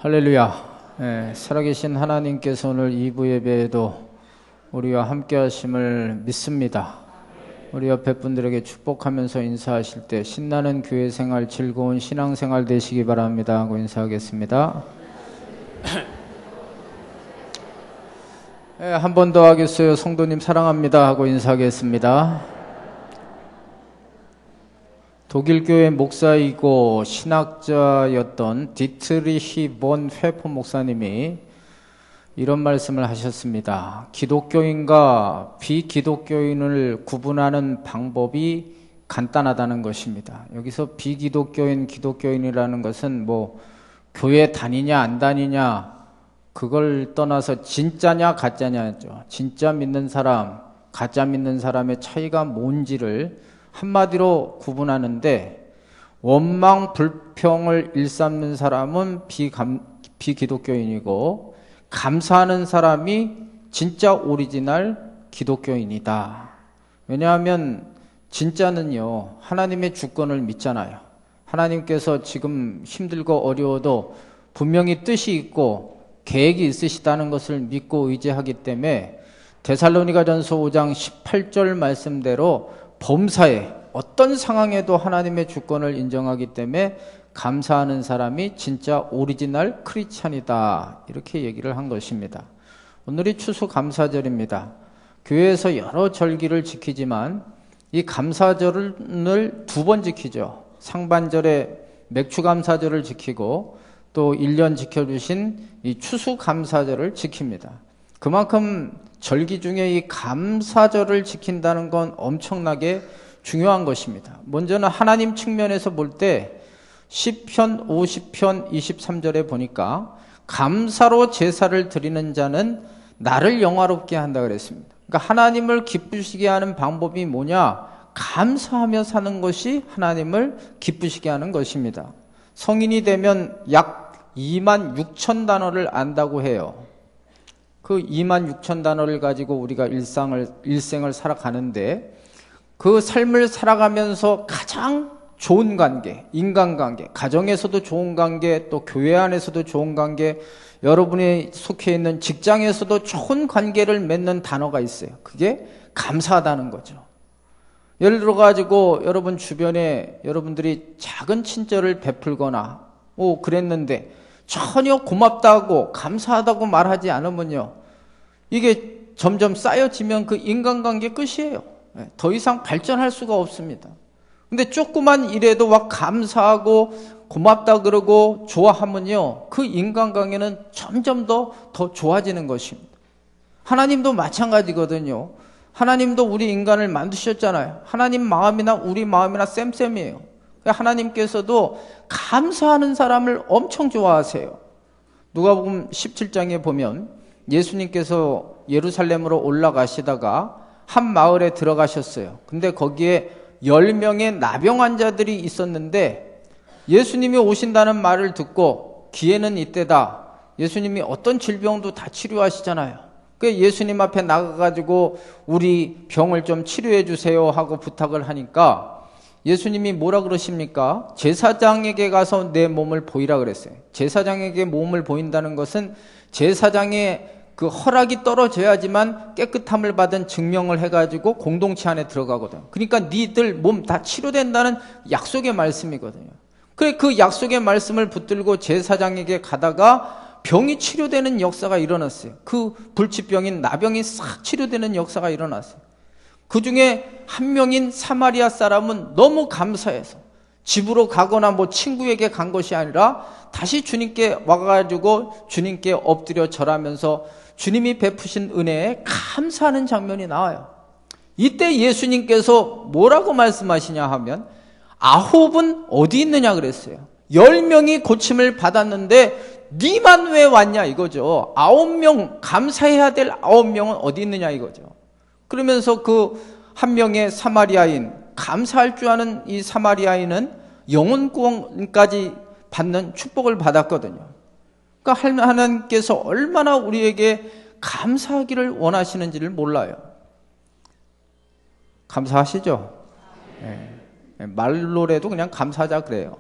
할렐루야. 살아계신 하나님께서 오늘 2부 예배에도 우리와 함께 하심을 믿습니다. 우리 옆에 분들에게 축복하면서 인사하실 때 신나는 교회 생활, 즐거운 신앙생활 되시기 바랍니다 하고 인사하겠습니다. 한 번 더 하겠어요. 성도님 사랑합니다 하고 인사하겠습니다. 독일교회 목사이고 신학자였던 디트리히 본 회포 목사님이 이런 말씀을 하셨습니다. 기독교인과 비기독교인을 구분하는 방법이 간단하다는 것입니다. 여기서 비기독교인, 기독교인이라는 것은 교회 다니냐 안 다니냐 그걸 떠나서 진짜냐 가짜냐죠. 진짜 믿는 사람, 가짜 믿는 사람의 차이가 뭔지를 한마디로 구분하는데, 원망 불평을 일삼는 사람은 비기독교인이고 감사하는 사람이 진짜 오리지널 기독교인이다. 왜냐하면 진짜는요, 하나님의 주권을 믿잖아요. 하나님께서 지금 힘들고 어려워도 분명히 뜻이 있고 계획이 있으시다는 것을 믿고 의지하기 때문에 데살로니가전서 5장 18절 말씀대로 범사에 어떤 상황에도 하나님의 주권을 인정하기 때문에 감사하는 사람이 진짜 오리지널 크리스찬이다, 이렇게 얘기를 한 것입니다. 오늘이 추수감사절입니다. 교회에서 여러 절기를 지키지만 이 감사절을 두 번 지키죠. 상반절에 맥추감사절을 지키고 또 1년 지켜주신 이 추수감사절을 지킵니다. 그만큼 절기 중에 이 감사절을 지킨다는 건 엄청나게 중요한 것입니다. 먼저는 하나님 측면에서 볼 때 시편 50편 23절에 보니까 감사로 제사를 드리는 자는 나를 영화롭게 한다 그랬습니다. 그러니까 하나님을 기쁘시게 하는 방법이 뭐냐? 감사하며 사는 것이 하나님을 기쁘시게 하는 것입니다. 성인이 되면 약 2만 6천 단어를 안다고 해요. 그 2만 6천 단어를 가지고 우리가 일생을 살아가는데, 그 삶을 살아가면서 가장 좋은 관계, 인간관계, 가정에서도 좋은 관계, 또 교회 안에서도 좋은 관계, 여러분이 속해 있는 직장에서도 좋은 관계를 맺는 단어가 있어요. 그게 감사하다는 거죠. 예를 들어 가지고 여러분 주변에 여러분들이 작은 친절을 베풀거나 그랬는데 전혀 고맙다고 감사하다고 말하지 않으면요, 이게 점점 쌓여지면 그 인간관계 끝이에요. 더 이상 발전할 수가 없습니다. 근데 조그만 일에도 막 감사하고 고맙다 그러고 좋아하면요, 그 인간관계는 점점 더 좋아지는 것입니다. 하나님도 마찬가지거든요. 하나님도 우리 인간을 만드셨잖아요. 하나님 마음이나 우리 마음이나 쌤쌤이에요. 하나님께서도 감사하는 사람을 엄청 좋아하세요. 누가복음 17장에 보면 예수님께서 예루살렘으로 올라가시다가 한 마을에 들어가셨어요. 근데 거기에 10명의 나병 환자들이 있었는데 예수님이 오신다는 말을 듣고 기회는 이때다. 예수님이 어떤 질병도 다 치료하시잖아요. 그래서 예수님 앞에 나가가지고 우리 병을 좀 치료해 주세요 하고 부탁을 하니까 예수님이 뭐라 그러십니까? 제사장에게 가서 내 몸을 보이라 그랬어요. 제사장에게 몸을 보인다는 것은 제사장의 그 허락이 떨어져야지만 깨끗함을 받은 증명을 해가지고 공동체 안에 들어가거든. 그러니까 니들 몸 다 치료된다는 약속의 말씀이거든요. 그래, 그 약속의 말씀을 붙들고 제사장에게 가다가 병이 치료되는 역사가 일어났어요. 그 불치병인 나병이 싹 치료되는 역사가 일어났어요. 그 중에 한 명인 사마리아 사람은 너무 감사해서 집으로 가거나 친구에게 간 것이 아니라 다시 주님께 와가지고 주님께 엎드려 절하면서 주님이 베푸신 은혜에 감사하는 장면이 나와요. 이때 예수님께서 뭐라고 말씀하시냐 하면 9은 어디 있느냐 그랬어요. 10명이 고침을 받았는데 니만 왜 왔냐 이거죠. 9명, 감사해야 될 9명은 어디 있느냐 이거죠. 그러면서 그 한 명의 사마리아인, 감사할 줄 아는 이 사마리아인은 영혼 구원까지 받는 축복을 받았거든요. 그러니까 하나님께서 얼마나 우리에게 감사하기를 원하시는지를 몰라요. 감사하시죠? 말로라도 그냥 감사하자 그래요.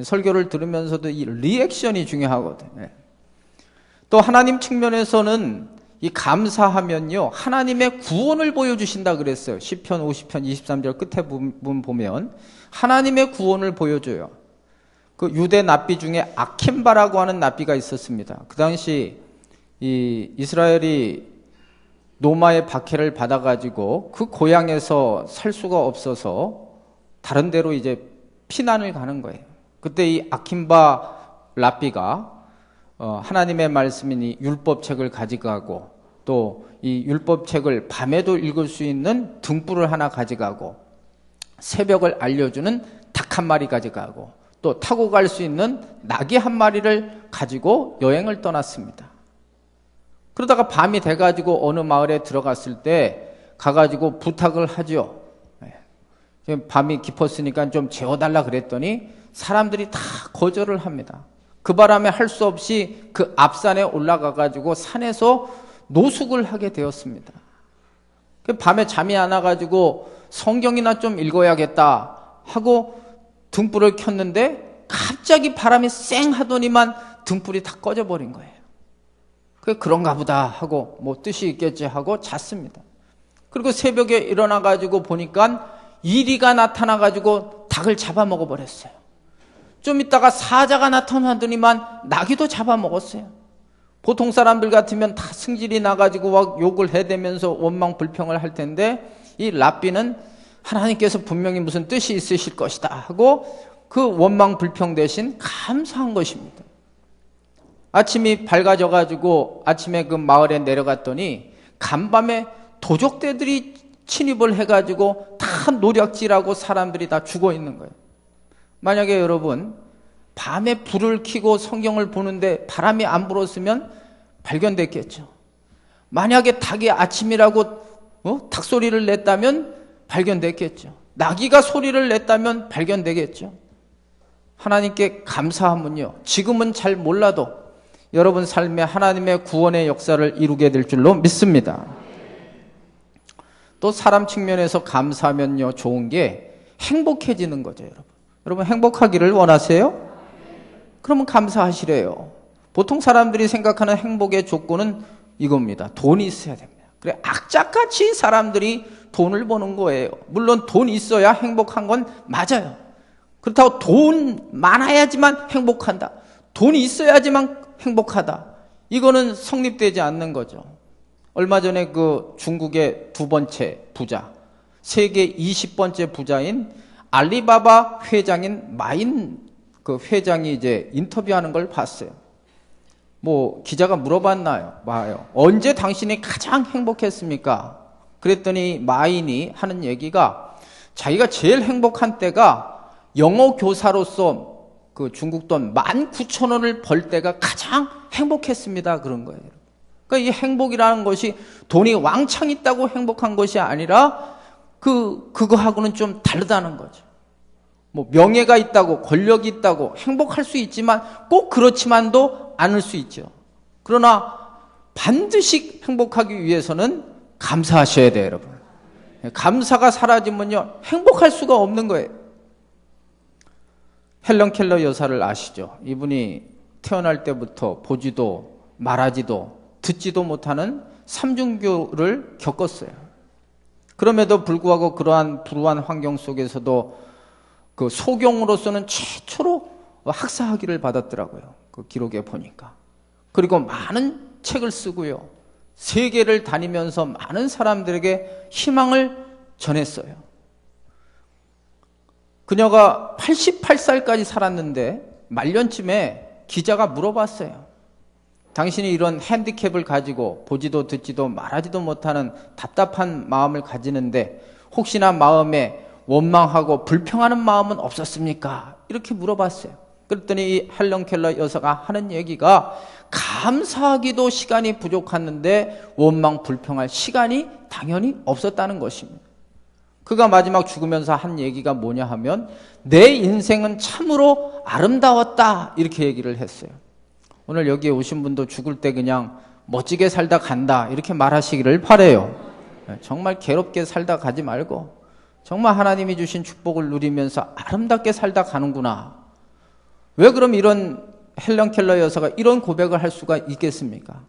설교를 들으면서도 이 리액션이 중요하거든요. 또 하나님 측면에서는 이 감사하면요, 하나님의 구원을 보여주신다 그랬어요. 시편 50편 23절 끝에 부분 보면 하나님의 구원을 보여줘요. 그 유대 납비 중에 아킨바라고 하는 납비가 있었습니다. 그 당시 이 이스라엘이 노마의 박해를 받아가지고 그 고향에서 살 수가 없어서 다른 데로 이제 피난을 가는 거예요. 그때 이 아킨바 랍비가 하나님의 말씀이니 율법책을 가져가고 또 이 율법책을 밤에도 읽을 수 있는 등불을 하나 가져가고 새벽을 알려주는 닭 한 마리 가져가고 또 타고 갈 수 있는 나귀 한 마리를 가지고 여행을 떠났습니다. 그러다가 밤이 돼가지고 어느 마을에 들어갔을 때 가가지고 부탁을 하죠. 밤이 깊었으니까 좀 재워달라 그랬더니 사람들이 다 거절을 합니다. 그 바람에 할 수 없이 그 앞산에 올라가가지고 산에서 노숙을 하게 되었습니다. 밤에 잠이 안 와가지고 성경이나 좀 읽어야겠다 하고 등불을 켰는데 갑자기 바람이 쌩 하더니만 등불이 다 꺼져버린 거예요. 그런가 보다 하고 뭐 뜻이 있겠지 하고 잤습니다. 그리고 새벽에 일어나가지고 보니까 이리가 나타나가지고 닭을 잡아먹어 버렸어요. 좀 있다가 사자가 나타나더니만 나귀도 잡아먹었어요. 보통 사람들 같으면 다 승질이 나가지고 막 욕을 해대면서 원망 불평을 할 텐데 이 랍비는 하나님께서 분명히 무슨 뜻이 있으실 것이다 하고 그 원망 불평 대신 감사한 것입니다. 아침이 밝아져가지고 아침에 그 마을에 내려갔더니 간밤에 도적대들이 침입을 해가지고 다 노략질하고 사람들이 다 죽어 있는 거예요. 만약에 여러분 밤에 불을 켜고 성경을 보는데 바람이 안 불었으면 발견됐겠죠. 만약에 닭이 아침이라고 닭 소리를 냈다면 발견됐겠죠. 나귀가 소리를 냈다면 발견되겠죠. 하나님께 감사하면요, 지금은 잘 몰라도 여러분 삶에 하나님의 구원의 역사를 이루게 될 줄로 믿습니다. 또 사람 측면에서 감사하면요, 좋은 게 행복해지는 거죠. 여러분 행복하기를 원하세요? 그러면 감사하시래요. 보통 사람들이 생각하는 행복의 조건은 이겁니다. 돈이 있어야 됩니다. 그래, 악착같이 사람들이 돈을 버는 거예요. 물론 돈 있어야 행복한 건 맞아요. 그렇다고 돈 많아야지만 행복한다, 돈이 있어야지만 행복하다, 이거는 성립되지 않는 거죠. 얼마 전에 그 중국의 두 번째 부자, 세계 20번째 부자인 알리바바 회장인 마인 그 회장이 이제 인터뷰하는 걸 봤어요. 뭐 기자가 물어봤나요? 봐요. 언제 당신이 가장 행복했습니까? 그랬더니 마인이 하는 얘기가 자기가 제일 행복한 때가 영어 교사로서 그 중국 돈 19,000원을 벌 때가 가장 행복했습니다. 그런 거예요. 그러니까 이 행복이라는 것이 돈이 왕창 있다고 행복한 것이 아니라 그거하고는 좀 다르다는 거죠. 뭐 명예가 있다고 권력이 있다고 행복할 수 있지만 꼭 그렇지만도 않을 수 있죠. 그러나 반드시 행복하기 위해서는 감사하셔야 돼요, 여러분. 감사가 사라지면요, 행복할 수가 없는 거예요. 헬런 켈러 여사를 아시죠? 이분이 태어날 때부터 보지도 말하지도 듣지도 못하는 삼중교를 겪었어요. 그럼에도 불구하고 그러한 불우한 환경 속에서도 그 소경으로서는 최초로 학사학위를 받았더라고요. 그 기록에 보니까. 그리고 많은 책을 쓰고요, 세계를 다니면서 많은 사람들에게 희망을 전했어요. 그녀가 88살까지 살았는데 말년쯤에 기자가 물어봤어요. 당신이 이런 핸디캡을 가지고 보지도 듣지도 말하지도 못하는 답답한 마음을 가지는데 혹시나 마음에 원망하고 불평하는 마음은 없었습니까? 이렇게 물어봤어요. 그랬더니 이 헬런 켈러 여사가 하는 얘기가 감사하기도 시간이 부족했는데 원망 불평할 시간이 당연히 없었다는 것입니다. 그가 마지막 죽으면서 한 얘기가 뭐냐 하면 내 인생은 참으로 아름다웠다, 이렇게 얘기를 했어요. 오늘 여기에 오신 분도 죽을 때 그냥 멋지게 살다 간다 이렇게 말하시기를 바라요. 정말 괴롭게 살다 가지 말고 정말 하나님이 주신 축복을 누리면서 아름답게 살다 가는구나. 왜 그럼 이런 헬런 켈러 여사가 이런 고백을 할 수가 있겠습니까?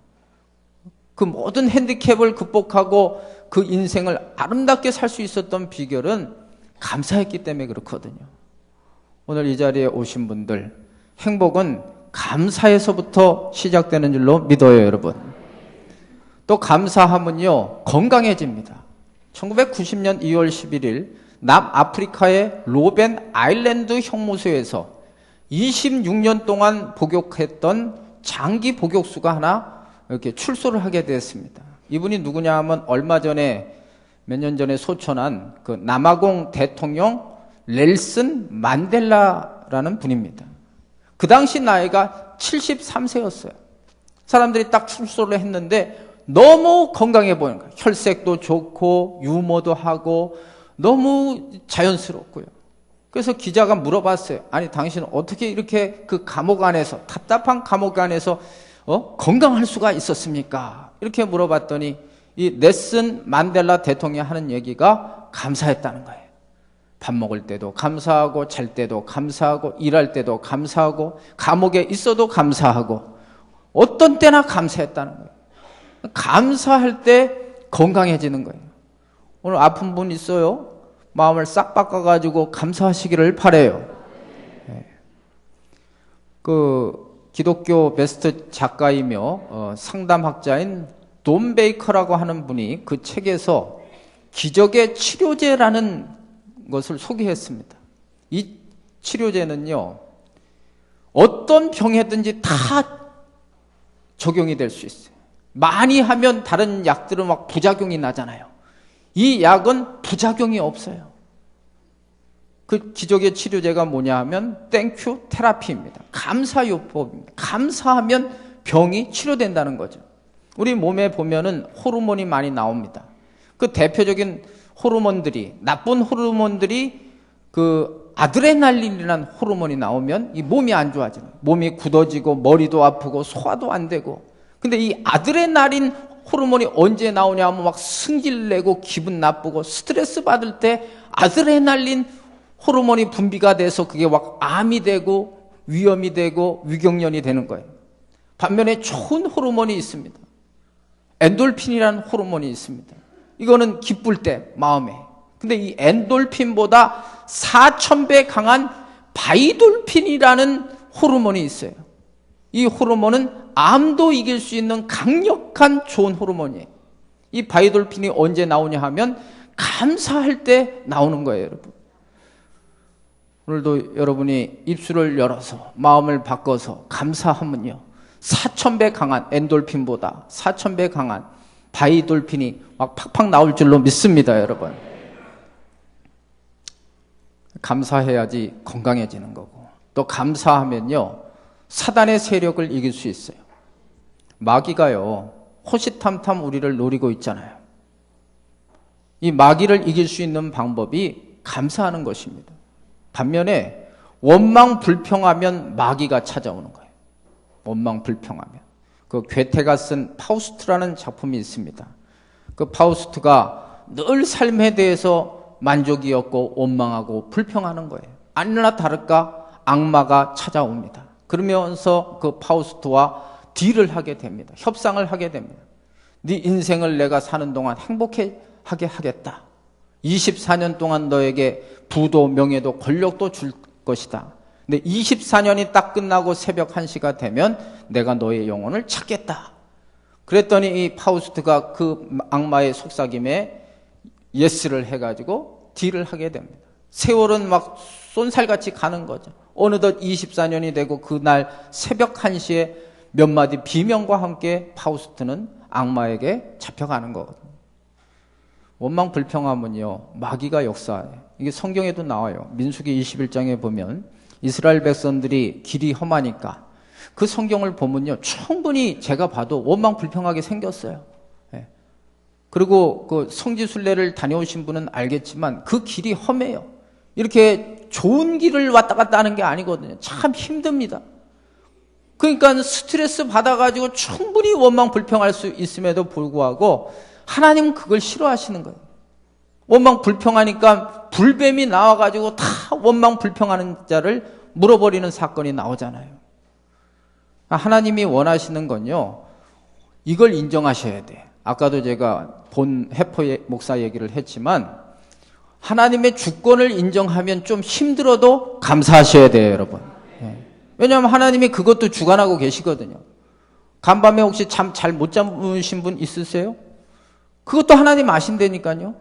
그 모든 핸디캡을 극복하고 그 인생을 아름답게 살 수 있었던 비결은 감사했기 때문에 그렇거든요. 오늘 이 자리에 오신 분들, 행복은 감사에서부터 시작되는 줄로 믿어요, 여러분. 또 감사하면요, 건강해집니다. 1990년 2월 11일 남아프리카의 로벤 아일랜드 형무소에서 26년 동안 복역했던 장기 복역수가 하나 이렇게 출소를 하게 됐습니다. 이분이 누구냐 하면 얼마 전에 몇 년 전에 소천한 그 남아공 대통령 넬슨 만델라라는 분입니다. 그 당시 나이가 73세였어요. 사람들이 딱 출소를 했는데 너무 건강해 보이는 거예요. 혈색도 좋고 유머도 하고 너무 자연스럽고요. 그래서 기자가 물어봤어요. 아니 당신은 어떻게 이렇게 그 감옥 안에서 답답한 감옥 안에서 건강할 수가 있었습니까? 이렇게 물어봤더니 이 넬슨 만델라 대통령이 하는 얘기가 감사했다는 거예요. 밥 먹을 때도 감사하고 잘 때도 감사하고 일할 때도 감사하고 감옥에 있어도 감사하고 어떤 때나 감사했다는 거예요. 감사할 때 건강해지는 거예요. 오늘 아픈 분 있어요? 마음을 싹 바꿔가지고 감사하시기를 바라요. 그 기독교 베스트 작가이며 상담학자인 돈 베이커라고 하는 분이 그 책에서 기적의 치료제라는 것을 소개했습니다. 이 치료제는요, 어떤 병에든지 다 적용이 될 수 있어요. 많이 하면 다른 약들은 막 부작용이 나잖아요. 이 약은 부작용이 없어요. 그 기적의 치료제가 뭐냐 하면 땡큐 테라피입니다. 감사요법입니다. 감사하면 병이 치료된다는 거죠. 우리 몸에 보면은 호르몬이 많이 나옵니다. 그 대표적인 호르몬들이, 나쁜 호르몬들이 그 아드레날린이라는 호르몬이 나오면 이 몸이 안 좋아져요. 몸이 굳어지고 머리도 아프고 소화도 안 되고. 근데 이 아드레날린 호르몬이 언제 나오냐 하면 막 승질내고 기분 나쁘고 스트레스 받을 때 아드레날린 호르몬이 분비가 돼서 그게 막 암이 되고 위염이 되고 위경련이 되는 거예요. 반면에 좋은 호르몬이 있습니다. 엔돌핀이라는 호르몬이 있습니다. 이거는 기쁠 때 마음에. 근데 이 엔돌핀보다 4000배 강한 바이돌핀이라는 호르몬이 있어요. 이 호르몬은 암도 이길 수 있는 강력한 좋은 호르몬이에요. 이 바이돌핀이 언제 나오냐 하면 감사할 때 나오는 거예요, 여러분. 오늘도 여러분이 입술을 열어서 마음을 바꿔서 감사하면요, 4000배 강한 엔돌핀보다 4000배 강한 바이돌핀이 막 팍팍 나올 줄로 믿습니다, 여러분. 감사해야지 건강해지는 거고, 또 감사하면요, 사단의 세력을 이길 수 있어요. 마귀가요, 호시탐탐 우리를 노리고 있잖아요. 이 마귀를 이길 수 있는 방법이 감사하는 것입니다. 반면에 원망 불평하면 마귀가 찾아오는 거예요. 원망 불평하면. 그 괴테가 쓴 파우스트라는 작품이 있습니다. 그 파우스트가 늘 삶에 대해서 만족이 없고 원망하고 불평하는 거예요. 아니나 다를까 악마가 찾아옵니다. 그러면서 그 파우스트와 딜을 하게 됩니다. 협상을 하게 됩니다. 네 인생을 내가 사는 동안 행복하게 하겠다. 24년 동안 너에게 부도 명예도 권력도 줄 것이다. 근데 24년이 딱 끝나고 새벽 1시가 되면 내가 너의 영혼을 찾겠다. 그랬더니 이 파우스트가 그 악마의 속삭임에 예스를 해가지고 딜을 하게 됩니다. 세월은 막 쏜살같이 가는 거죠. 어느덧 24년이 되고 그날 새벽 1시에 몇 마디 비명과 함께 파우스트는 악마에게 잡혀가는 거거든요. 원망 불평하면요, 마귀가 역사해요. 이게 성경에도 나와요. 민수기 21장에 보면 이스라엘 백성들이 길이 험하니까 그 성경을 보면요, 충분히 제가 봐도 원망 불평하게 생겼어요. 예. 그리고 그 성지순례를 다녀오신 분은 알겠지만 그 길이 험해요. 이렇게 좋은 길을 왔다 갔다 하는 게 아니거든요. 참 힘듭니다. 그러니까 스트레스 받아가지고 충분히 원망 불평할 수 있음에도 불구하고 하나님은 그걸 싫어하시는 거예요. 원망 불평하니까 불뱀이 나와가지고 다 원망 불평하는 자를 물어버리는 사건이 나오잖아요. 하나님이 원하시는 건요, 이걸 인정하셔야 돼. 아까도 제가 본 해퍼 목사 얘기를 했지만 하나님의 주권을 인정하면 좀 힘들어도 감사하셔야 돼요, 여러분. 왜냐하면 하나님이 그것도 주관하고 계시거든요. 간밤에 혹시 잠 잘 못 자무신 분 있으세요? 그것도 하나님 아신다니까요.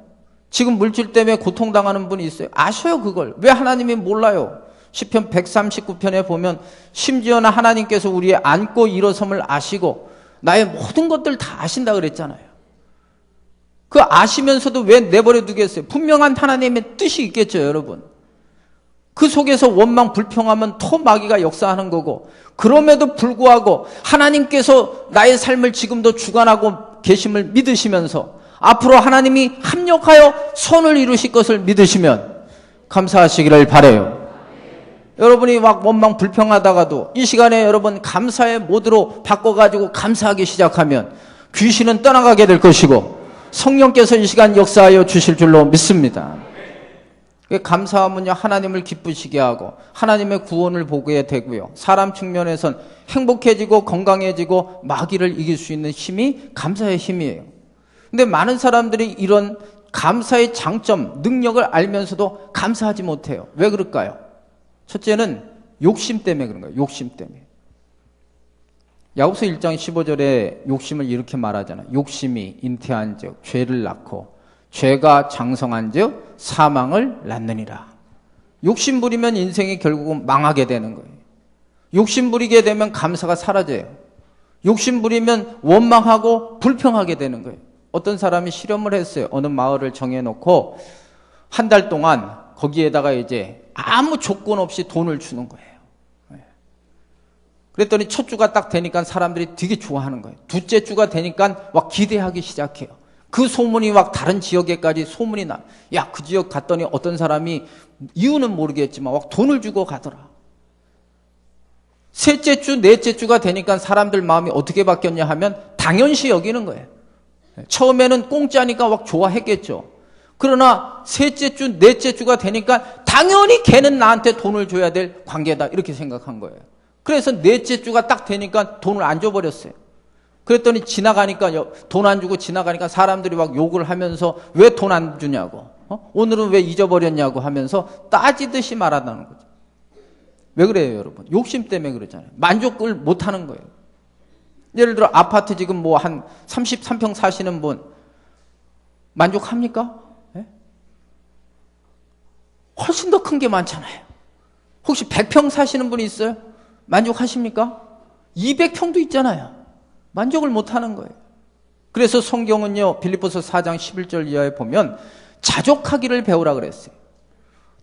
지금 물질 때문에 고통당하는 분이 있어요. 아셔요, 그걸. 왜 하나님이 몰라요? 시편 139편에 보면 심지어는 하나님께서 우리의 앉고 일어섬을 아시고 나의 모든 것들 다 아신다 그랬잖아요. 그 아시면서도 왜 내버려 두겠어요? 분명한 하나님의 뜻이 있겠죠, 여러분. 그 속에서 원망 불평하면 더 마귀가 역사하는 거고, 그럼에도 불구하고 하나님께서 나의 삶을 지금도 주관하고 계심을 믿으시면서 앞으로 하나님이 합력하여 선을 이루실 것을 믿으시면 감사하시기를 바라요. 여러분이 막 원망 불평하다가도 이 시간에 여러분 감사의 모드로 바꿔가지고 감사하기 시작하면 귀신은 떠나가게 될 것이고 성령께서 이 시간 역사하여 주실 줄로 믿습니다. 감사하면요, 하나님을 기쁘시게 하고 하나님의 구원을 보게 되고요, 사람 측면에선 행복해지고 건강해지고 마귀를 이길 수 있는 힘이 감사의 힘이에요. 근데 많은 사람들이 이런 감사의 장점, 능력을 알면서도 감사하지 못해요. 왜 그럴까요? 첫째는 욕심 때문에 그런 거예요. 욕심 때문에. 야고보서 1장 15절에 욕심을 이렇게 말하잖아요. 욕심이 잉태한 즉 죄를 낳고 죄가 장성한 즉 사망을 낳느니라. 욕심 부리면 인생이 결국은 망하게 되는 거예요. 욕심 부리게 되면 감사가 사라져요. 욕심 부리면 원망하고 불평하게 되는 거예요. 어떤 사람이 실험을 했어요. 어느 마을을 정해놓고 한 달 동안 거기에다가 이제 아무 조건 없이 돈을 주는 거예요. 그랬더니 첫 주가 딱 되니까 사람들이 되게 좋아하는 거예요. 둘째 주가 되니까 막 기대하기 시작해요. 그 소문이 막 다른 지역에까지 소문이 나. 야, 그 지역 갔더니 어떤 사람이 이유는 모르겠지만 막 돈을 주고 가더라. 셋째 주, 넷째 주가 되니까 사람들 마음이 어떻게 바뀌었냐 하면 당연시 여기는 거예요. 처음에는 공짜니까 막 좋아했겠죠. 그러나 셋째 주, 넷째 주가 되니까 당연히 걔는 나한테 돈을 줘야 될 관계다 이렇게 생각한 거예요. 그래서 넷째 주가 딱 되니까 돈을 안 줘버렸어요. 그랬더니 지나가니까 돈 안 주고 지나가니까 사람들이 막 욕을 하면서 왜 돈 안 주냐고, 오늘은 왜 잊어버렸냐고 하면서 따지듯이 말한다는 거죠. 왜 그래요, 여러분? 욕심 때문에 그러잖아요. 만족을 못 하는 거예요. 예를 들어 아파트 지금 뭐 한 33평 사시는 분 만족합니까? 네? 훨씬 더 큰 게 많잖아요. 혹시 100평 사시는 분이 있어요? 만족하십니까? 200평도 있잖아요. 만족을 못 하는 거예요. 그래서 성경은요, 빌립보서 4장 11절 이하에 보면 자족하기를 배우라 그랬어요.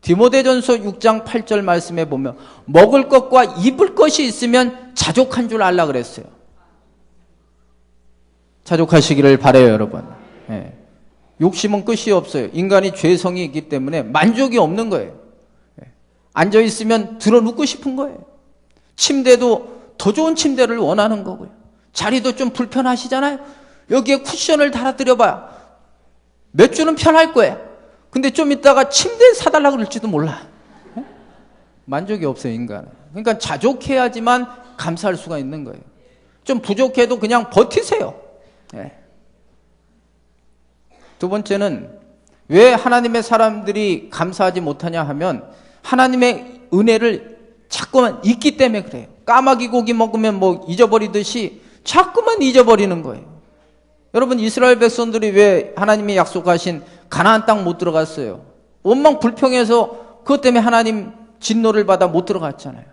디모데전서 6장 8절 말씀에 보면 먹을 것과 입을 것이 있으면 자족한 줄 알라 그랬어요. 자족하시기를 바라요, 여러분. 네. 욕심은 끝이 없어요. 인간이 죄성이 있기 때문에 만족이 없는 거예요. 네. 앉아있으면 들어눕고 싶은 거예요. 침대도 더 좋은 침대를 원하는 거고요. 자리도 좀 불편하시잖아요. 여기에 쿠션을 달아드려봐요. 몇 주는 편할 거예요. 근데 좀 있다가 침대 사달라고 그럴지도 몰라. 네? 만족이 없어요, 인간은. 그러니까 자족해야지만 감사할 수가 있는 거예요. 좀 부족해도 그냥 버티세요. 네. 두 번째는 왜 하나님의 사람들이 감사하지 못하냐 하면 하나님의 은혜를 자꾸만 잊기 때문에 그래요. 까마귀 고기 먹으면 뭐 잊어버리듯이 자꾸만 잊어버리는 거예요. 여러분, 이스라엘 백성들이 왜 하나님이 약속하신 가나안 땅 못 들어갔어요? 원망 불평해서 그것 때문에 하나님 진노를 받아 못 들어갔잖아요.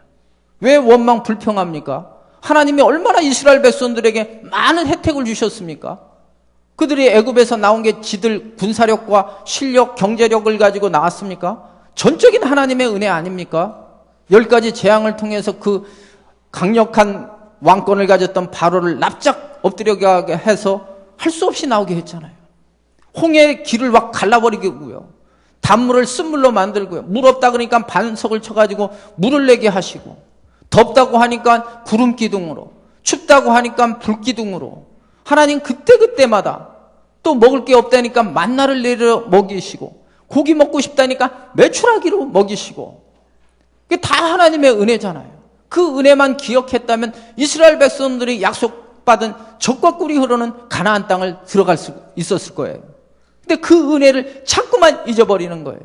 왜 원망 불평합니까? 하나님이 얼마나 이스라엘 백성들에게 많은 혜택을 주셨습니까? 그들이 애굽에서 나온 게 지들 군사력과 실력, 경제력을 가지고 나왔습니까? 전적인 하나님의 은혜 아닙니까? 10가지 재앙을 통해서 그 강력한 왕권을 가졌던 바로를 납작 엎드려가게 해서 할 수 없이 나오게 했잖아요. 홍해의 길을 막 갈라버리고요. 단물을 쓴물로 만들고요. 물 없다 그러니까 반석을 쳐가지고 물을 내게 하시고, 덥다고 하니까 구름 기둥으로, 춥다고 하니까 불 기둥으로, 하나님 그때그때마다 또 먹을 게 없다니까 만나를 내려 먹이시고, 고기 먹고 싶다니까 메추라기로 먹이시고, 그게 다 하나님의 은혜잖아요. 그 은혜만 기억했다면 이스라엘 백성들이 약속받은 적과 꿀이 흐르는 가나안 땅을 들어갈 수 있었을 거예요. 근데 그 은혜를 자꾸만 잊어버리는 거예요.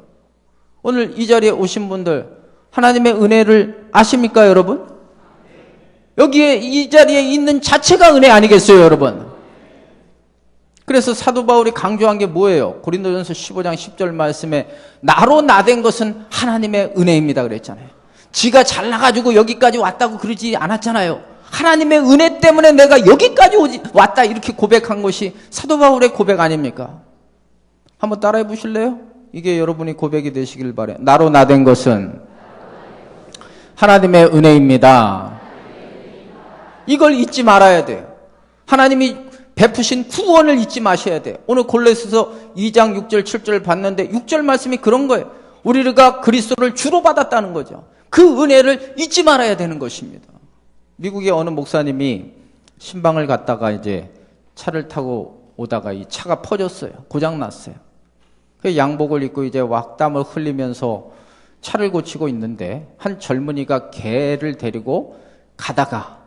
오늘 이 자리에 오신 분들 하나님의 은혜를 아십니까, 여러분? 여기에 이 자리에 있는 자체가 은혜 아니겠어요, 여러분? 그래서 사도 바울이 강조한 게 뭐예요? 고린도전서 15장 10절 말씀에 나로 나된 것은 하나님의 은혜입니다 그랬잖아요. 지가 잘나가지고 여기까지 왔다고 그러지 않았잖아요. 하나님의 은혜 때문에 내가 여기까지 왔다 이렇게 고백한 것이 사도 바울의 고백 아닙니까? 한번 따라해 보실래요? 이게 여러분이 고백이 되시길 바라요. 나로 나된 것은 하나님의 은혜입니다. 이걸 잊지 말아야 돼요. 하나님이 베푸신 구원을 잊지 마셔야 돼요. 오늘 골로새서 2장 6절 7절 봤는데 6절 말씀이 그런 거예요. 우리가 그리스도를 주로 받았다는 거죠. 그 은혜를 잊지 말아야 되는 것입니다. 미국의 어느 목사님이 신방을 갔다가 이제 차를 타고 오다가 이 차가 퍼졌어요. 고장 났어요. 그 양복을 입고 이제 왁담을 흘리면서 차를 고치고 있는데 한 젊은이가 개를 데리고 가다가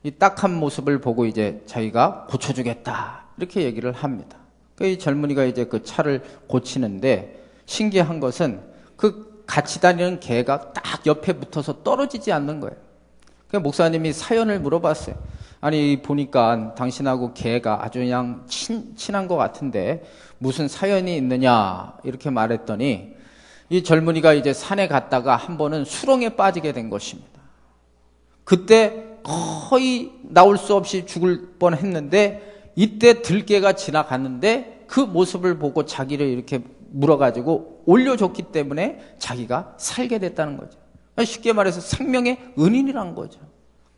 이 딱한 모습을 보고 이제 자기가 고쳐주겠다 이렇게 얘기를 합니다. 이 젊은이가 이제 그 차를 고치는데 신기한 것은 그 같이 다니는 개가 딱 옆에 붙어서 떨어지지 않는 거예요. 그 목사님이 사연을 물어봤어요. 아니 보니까 당신하고 개가 아주 그냥 친한 것 같은데 무슨 사연이 있느냐 이렇게 말했더니 이 젊은이가 이제 산에 갔다가 한 번은 수렁에 빠지게 된 것입니다. 그때 거의 나올 수 없이 죽을 뻔했는데 이때 들개가 지나갔는데 그 모습을 보고 자기를 이렇게 물어가지고 올려줬기 때문에 자기가 살게 됐다는 거죠. 쉽게 말해서 생명의 은인이란 거죠.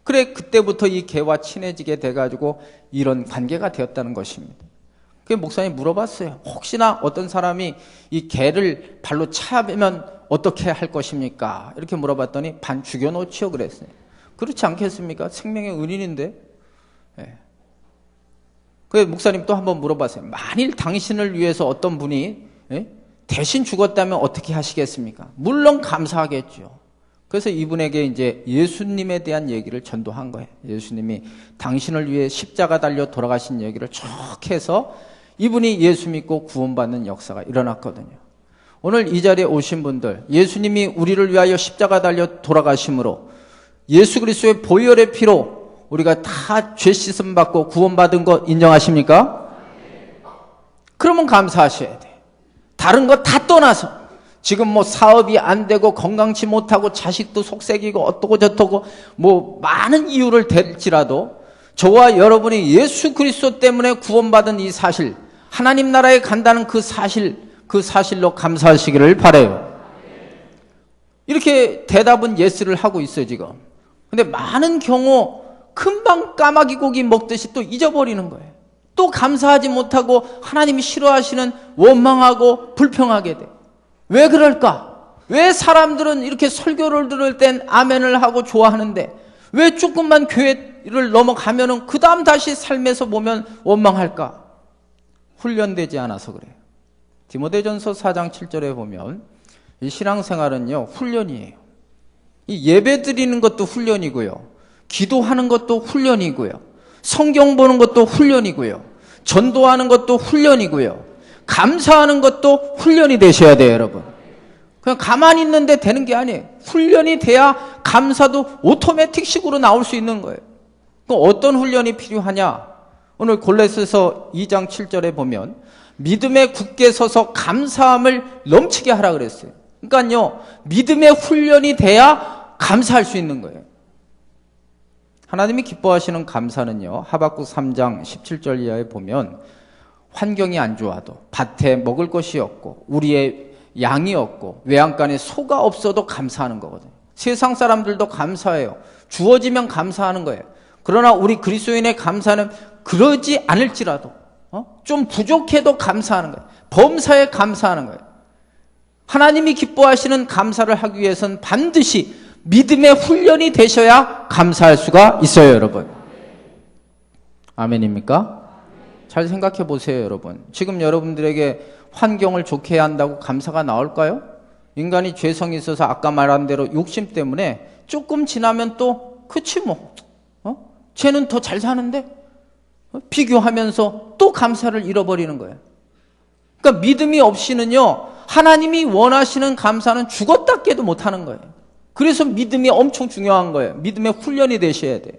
그래 그때부터 이 개와 친해지게 돼가지고 이런 관계가 되었다는 것입니다. 그 목사님 물어봤어요. 혹시나 어떤 사람이 이 개를 발로 차면 어떻게 할 것입니까? 이렇게 물어봤더니 반 죽여놓지요 그랬어요. 그렇지 않겠습니까? 생명의 은인인데. 네. 그 목사님 또 한번 물어봤어요. 만일 당신을 위해서 어떤 분이 대신 죽었다면 어떻게 하시겠습니까? 물론 감사하겠죠. 그래서 이분에게 이제 예수님에 대한 얘기를 전도한 거예요. 예수님이 당신을 위해 십자가 달려 돌아가신 얘기를 쭉 해서 이분이 예수 믿고 구원받는 역사가 일어났거든요. 오늘 이 자리에 오신 분들, 예수님이 우리를 위하여 십자가 달려 돌아가심으로 예수 그리스도의 보혈의 피로 우리가 다 죄 씻음 받고 구원받은 거 인정하십니까? 그러면 감사하셔야 돼요. 다른 거 다 떠나서 지금 뭐 사업이 안 되고 건강치 못하고 자식도 속색이고 어떠고 저떠고 뭐 많은 이유를 댈지라도 저와 여러분이 예수 그리스도 때문에 구원받은 이 사실, 하나님 나라에 간다는 그 사실로 감사하시기를 바라요. 이렇게 대답은 예스를 하고 있어요 지금. 근데 많은 경우 금방 까마귀 고기 먹듯이 또 잊어버리는 거예요. 또 감사하지 못하고 하나님이 싫어하시는 원망하고 불평하게 돼. 왜 그럴까? 왜 사람들은 이렇게 설교를 들을 땐 아멘을 하고 좋아하는데 왜 조금만 교회를 넘어가면은 그 다음 다시 삶에서 보면 원망할까? 훈련되지 않아서 그래요. 디모데전서 4장 7절에 보면 이 신앙생활은요 훈련이에요. 이 예배 드리는 것도 훈련이고요. 기도하는 것도 훈련이고요. 성경 보는 것도 훈련이고요. 전도하는 것도 훈련이고요. 감사하는 것도 훈련이 되셔야 돼요, 여러분. 그냥 가만히 있는데 되는 게 아니에요. 훈련이 돼야 감사도 오토매틱식으로 나올 수 있는 거예요. 그럼 어떤 훈련이 필요하냐? 오늘 골로새서 2장 7절에 보면 믿음에 굳게 서서 감사함을 넘치게 하라 그랬어요. 그러니까요, 믿음의 훈련이 돼야 감사할 수 있는 거예요. 하나님이 기뻐하시는 감사는요, 하박국 3장 17절 이하에 보면 환경이 안 좋아도 밭에 먹을 것이 없고 우리의 양이 없고 외양간에 소가 없어도 감사하는 거거든요. 세상 사람들도 감사해요. 주어지면 감사하는 거예요. 그러나 우리 그리스도인의 감사는 그러지 않을지라도 좀 부족해도 감사하는 거예요. 범사에 감사하는 거예요. 하나님이 기뻐하시는 감사를 하기 위해서는 반드시 믿음의 훈련이 되셔야 감사할 수가 있어요, 여러분. 아멘입니까? 잘 생각해 보세요, 여러분. 지금 여러분들에게 환경을 좋게 해야 한다고 감사가 나올까요? 인간이 죄성이 있어서 아까 말한 대로 욕심 때문에 조금 지나면 또 그치 뭐 쟤는 더 잘 사는데 비교하면서 또 감사를 잃어버리는 거예요. 그러니까 믿음이 없이는요, 하나님이 원하시는 감사는 죽었다 깨도 못하는 거예요. 그래서 믿음이 엄청 중요한 거예요. 믿음의 훈련이 되셔야 돼요.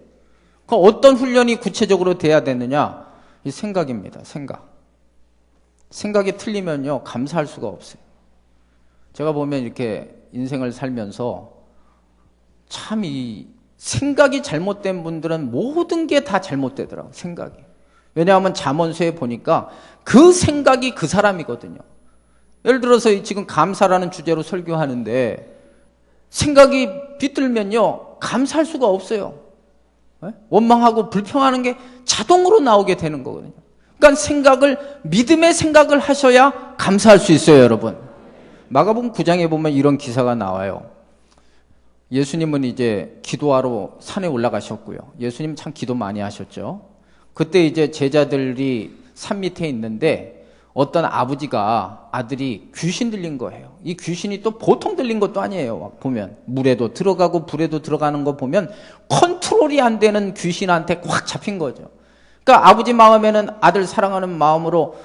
그럼 어떤 훈련이 구체적으로 돼야 되느냐? 이 생각입니다. 생각이 틀리면요, 감사할 수가 없어요. 제가 보면 이렇게 인생을 살면서 참 이 생각이 잘못된 분들은 모든 게 다 잘못되더라고요. 생각이. 왜냐하면 잠언서에 보니까 그 생각이 그 사람이거든요. 예를 들어서 지금 감사라는 주제로 설교하는데 생각이 비틀면요, 감사할 수가 없어요. 원망하고 불평하는 게 자동으로 나오게 되는 거거든요. 그러니까 믿음의 생각을 하셔야 감사할 수 있어요, 여러분. 마가복음 9장에 보면 이런 기사가 나와요. 예수님은 이제 기도하러 산에 올라가셨고요. 예수님 참 기도 많이 하셨죠. 그때 이제 제자들이 산 밑에 있는데 어떤 아버지가 아들이 귀신 들린 거예요. 이 귀신이 또 보통 들린 것도 아니에요. 보면 물에도 들어가고 불에도 들어가는 거 보면 컨트롤이 안 되는 귀신한테 꽉 잡힌 거죠. 그러니까 아버지 마음에는 아들 사랑하는 마음으로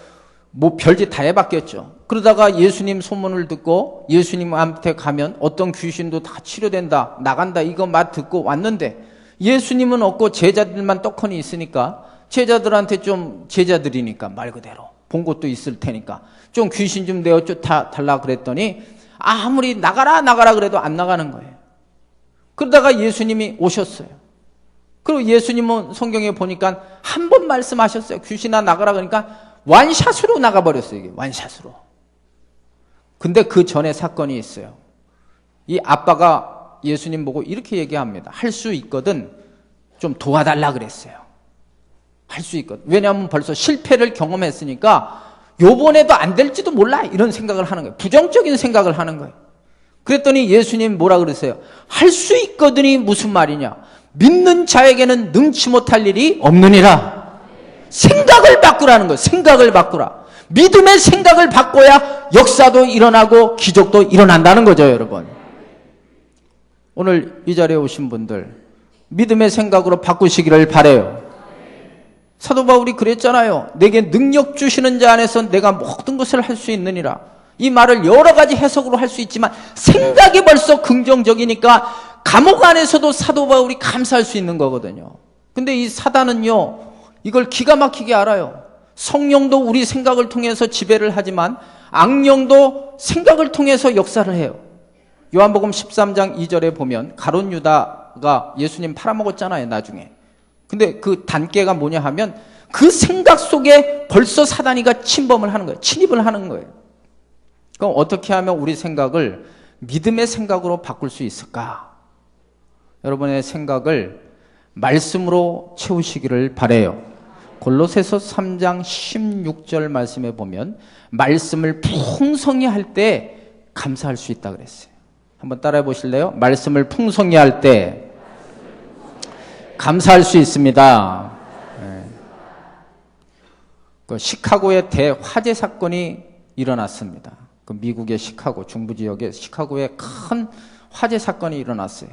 뭐 별짓 다 해봤겠죠. 그러다가 예수님 소문을 듣고 예수님한테 가면 어떤 귀신도 다 치료된다, 나간다, 이거 말 듣고 왔는데 예수님은 없고 제자들만 떡하니 있으니까 제자들한테 좀, 제자들이니까 말 그대로 본 것도 있을 테니까 좀 귀신 좀 내어 달라 그랬더니 아무리 나가라 그래도 안 나가는 거예요. 그러다가 예수님이 오셨어요. 그리고 예수님은 성경에 보니까 한 번 말씀하셨어요. 귀신아 나가라 그러니까 완샷으로 나가버렸어요. 이게 완샷으로. 근데 그 전에 사건이 있어요. 이 아빠가 예수님 보고 이렇게 얘기합니다. 할 수 있거든 좀 도와달라 그랬어요. 할 수 있거든. 왜냐하면 벌써 실패를 경험했으니까 요번에도 안 될지도 몰라 이런 생각을 하는 거예요. 부정적인 생각을 하는 거예요. 그랬더니 예수님 뭐라 그러세요? 할 수 있거든이 무슨 말이냐? 믿는 자에게는 능치 못할 일이 없느니라. 생각을 바꾸라는 거예요. 생각을 바꾸라. 믿음의 생각을 바꿔야 역사도 일어나고 기적도 일어난다는 거죠, 여러분. 오늘 이 자리에 오신 분들 믿음의 생각으로 바꾸시기를 바라요. 사도 바울이 그랬잖아요. 내게 능력 주시는 자 안에서 내가 모든 것을 할 수 있느니라. 이 말을 여러 가지 해석으로 할 수 있지만 생각이 벌써 긍정적이니까 감옥 안에서도 사도 바울이 감사할 수 있는 거거든요. 근데 이 사단은요, 이걸 기가 막히게 알아요. 성령도 우리 생각을 통해서 지배를 하지만 악령도 생각을 통해서 역사를 해요. 요한복음 13장 2절에 보면 가룟 유다가 예수님 팔아먹었잖아요, 나중에. 근데 그 단계가 뭐냐 하면 그 생각 속에 벌써 사단이가 침범을 하는 거예요. 침입을 하는 거예요. 그럼 어떻게 하면 우리 생각을 믿음의 생각으로 바꿀 수 있을까? 여러분의 생각을 말씀으로 채우시기를 바라요. 골로새서 3장 16절 말씀에 보면 말씀을 풍성히 할 때 감사할 수 있다 그랬어요. 한번 따라해 보실래요? 말씀을 풍성히 할 때 감사할 수 있습니다. 네. 그 시카고의 대화재 사건이 일어났습니다. 그 미국의 시카고, 중부 지역의 시카고에 큰 화재 사건이 일어났어요.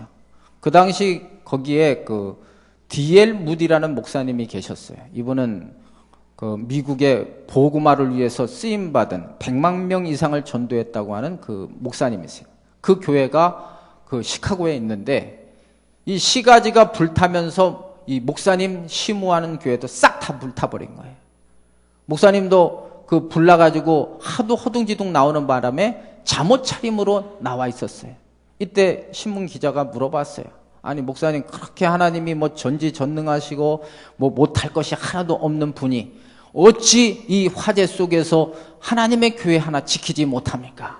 그 당시 거기에 그 D.L. 무디라는 목사님이 계셨어요. 이분은 그 미국의 복음화를 위해서 쓰임받은 100만 명 이상을 전도했다고 하는 그 목사님이세요. 그 교회가 그 시카고에 있는데 이 시가지가 불타면서 이 목사님 시무하는 교회도 싹 다 불타버린 거예요. 목사님도 그 불나가지고 하도 허둥지둥 나오는 바람에 잠옷 차림으로 나와 있었어요. 이때 신문 기자가 물어봤어요. 아니 목사님 그렇게 하나님이 뭐 전지전능하시고 뭐 못할 것이 하나도 없는 분이 어찌 이 화재 속에서 하나님의 교회 하나 지키지 못합니까?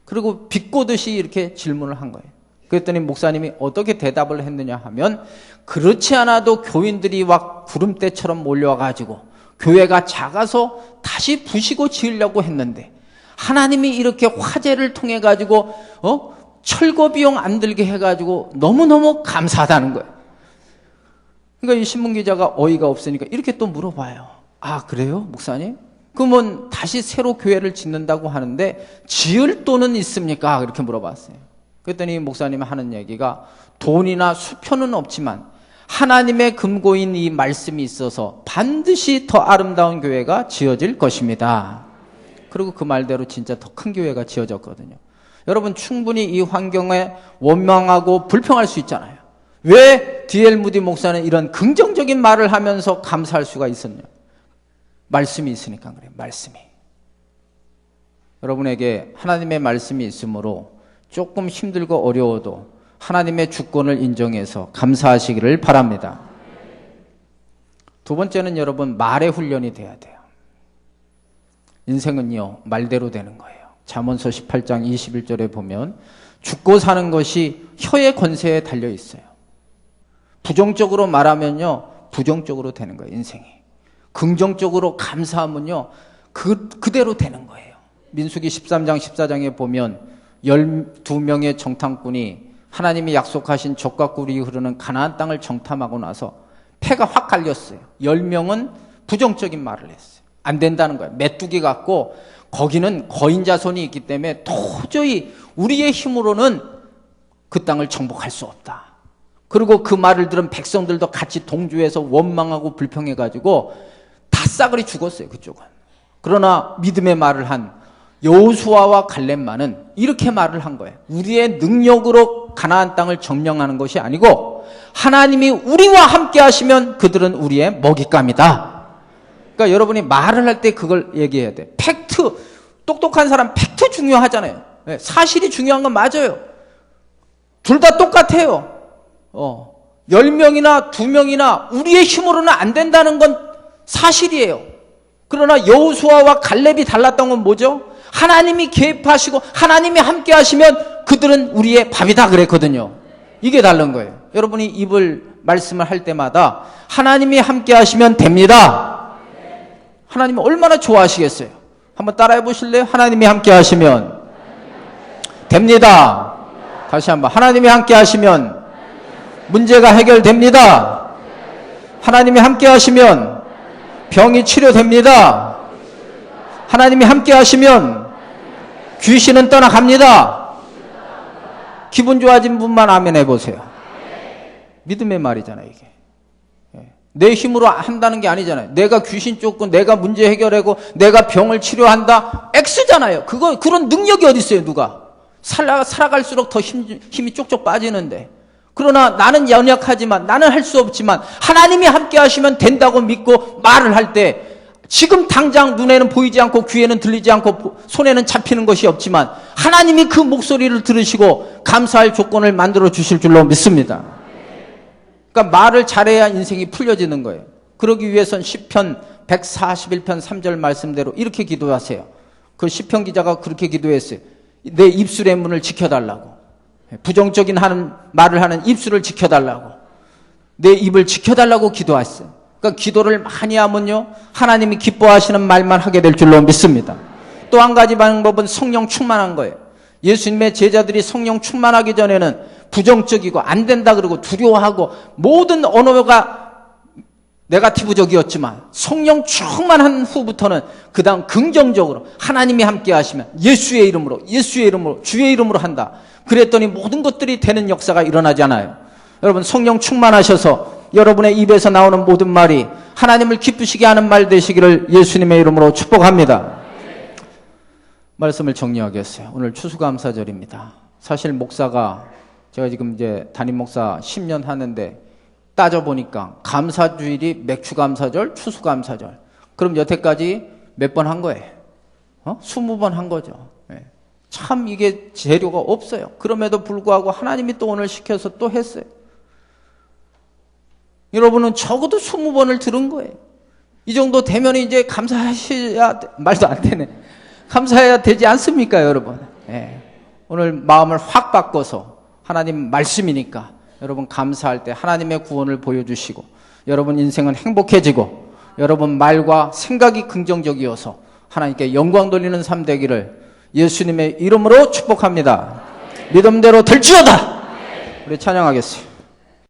그리고 비꼬듯이 이렇게 질문을 한 거예요. 그랬더니 목사님이 어떻게 대답을 했느냐 하면 그렇지 않아도 교인들이 막 구름대처럼 몰려와가지고 교회가 작아서 다시 부시고 지으려고 했는데 하나님이 이렇게 화재를 통해 가지고 철거 비용 안 들게 해가지고 너무너무 감사하다는 거예요. 그러니까 이 신문기자가 어이가 없으니까 이렇게 또 물어봐요. 아 그래요 목사님? 그러면 다시 새로 교회를 짓는다고 하는데 지을 돈은 있습니까? 이렇게 물어봤어요. 그랬더니 목사님이 하는 얘기가 돈이나 수표는 없지만 하나님의 금고인 이 말씀이 있어서 반드시 더 아름다운 교회가 지어질 것입니다. 그리고 그 말대로 진짜 더 큰 교회가 지어졌거든요. 여러분 충분히 이 환경에 원망하고 불평할 수 있잖아요. 왜 D.L. 무디 목사는 이런 긍정적인 말을 하면서 감사할 수가 있었냐? 말씀이 있으니까 그래요. 말씀이. 여러분에게 하나님의 말씀이 있으므로 조금 힘들고 어려워도 하나님의 주권을 인정해서 감사하시기를 바랍니다. 두 번째는 여러분 말의 훈련이 돼야 돼요. 인생은요 말대로 되는 거예요. 잠언서 18장 21절에 보면 죽고 사는 것이 혀의 권세에 달려 있어요. 부정적으로 말하면요 부정적으로 되는 거예요. 인생이. 긍정적으로 감사하면요 그대로 되는 거예요. 민수기 13장 14장에 보면 12명의 정탐꾼이 하나님이 약속하신 젖과 꿀이 흐르는 가나안 땅을 정탐하고 나서 패가 확 갈렸어요. 10명은 부정적인 말을 했어요. 안 된다는 거예요. 메뚜기 같고 거기는 거인 자손이 있기 때문에 도저히 우리의 힘으로는 그 땅을 정복할 수 없다. 그리고 그 말을 들은 백성들도 같이 동조해서 원망하고 불평해가지고 다 싸그리 죽었어요. 그쪽은. 그러나 믿음의 말을 한 여호수아와 갈렙만은 이렇게 말을 한 거예요. 우리의 능력으로 가나안 땅을 점령하는 것이 아니고 하나님이 우리와 함께 하시면 그들은 우리의 먹잇감이다. 그러니까 여러분이 말을 할 때 그걸 얘기해야 돼. 팩트, 똑똑한 사람 팩트 중요하잖아요. 사실이 중요한 건 맞아요. 둘 다 똑같아요. 10명이나 2명이나 우리의 힘으로는 안 된다는 건 사실이에요. 그러나 여호수아와 갈렙이 달랐던 건 뭐죠? 하나님이 개입하시고 하나님이 함께 하시면 그들은 우리의 밥이다 그랬거든요. 이게 다른 거예요. 여러분이 입을 말씀을 할 때마다 하나님이 함께 하시면 됩니다. 하나님이 얼마나 좋아하시겠어요? 한번 따라해 보실래요? 하나님이 함께 하시면 됩니다. 다시 한번 하나님이 함께 하시면 문제가 해결됩니다. 하나님이 함께 하시면 병이 치료됩니다. 하나님이 함께 하시면 귀신은 떠나갑니다. 기분 좋아진 분만 아멘 해보세요. 믿음의 말이잖아요 이게. 내 힘으로 한다는 게 아니잖아요. 내가 귀신 쫓고 내가 문제 해결하고 내가 병을 치료한다 X잖아요. 그런 능력이 어디 있어요 누가. 살아갈수록 더 힘이 쪽쪽 빠지는데. 그러나 나는 연약하지만 나는 할 수 없지만 하나님이 함께 하시면 된다고 믿고 말을 할 때 지금 당장 눈에는 보이지 않고 귀에는 들리지 않고 손에는 잡히는 것이 없지만 하나님이 그 목소리를 들으시고 감사할 조건을 만들어 주실 줄로 믿습니다. 그러니까 말을 잘해야 인생이 풀려지는 거예요. 그러기 위해선 시편 141편 3절 말씀대로 이렇게 기도하세요. 그 시편 기자가 그렇게 기도했어요. 내 입술의 문을 지켜달라고. 부정적인 말을 하는 입술을 지켜달라고. 내 입을 지켜달라고 기도했어요. 그러니까 기도를 많이 하면요 하나님이 기뻐하시는 말만 하게 될 줄로 믿습니다. 또 한 가지 방법은 성령 충만한 거예요. 예수님의 제자들이 성령 충만하기 전에는 부정적이고 안 된다 그러고 두려워하고 모든 언어가 네거티브적이었지만 성령 충만한 후부터는 그 다음 긍정적으로 하나님이 함께 하시면 예수의 이름으로 주의 이름으로 한다. 그랬더니 모든 것들이 되는 역사가 일어나잖아요. 여러분 성령 충만하셔서 여러분의 입에서 나오는 모든 말이 하나님을 기쁘시게 하는 말 되시기를 예수님의 이름으로 축복합니다. 말씀을 정리하겠어요. 오늘 추수감사절입니다. 사실 목사가 제가 지금 이제 담임 목사 10년 하는데 따져보니까 감사주일이 맥주감사절, 추수감사절. 그럼 여태까지 몇 번 한 거예요? 20번 한 거죠. 참 이게 재료가 없어요. 그럼에도 불구하고 하나님이 또 오늘 시켜서 또 했어요. 여러분은 적어도 20번을 들은 거예요. 이 정도 되면 이제 감사하셔야, 말도 안 되네. 감사해야 되지 않습니까, 여러분? 오늘 마음을 확 바꿔서 하나님 말씀이니까 여러분 감사할 때 하나님의 구원을 보여주시고 여러분 인생은 행복해지고 여러분 말과 생각이 긍정적이어서 하나님께 영광 돌리는 삶 되기를 예수님의 이름으로 축복합니다. 믿음대로 될지어다. 우리 찬양하겠습니다.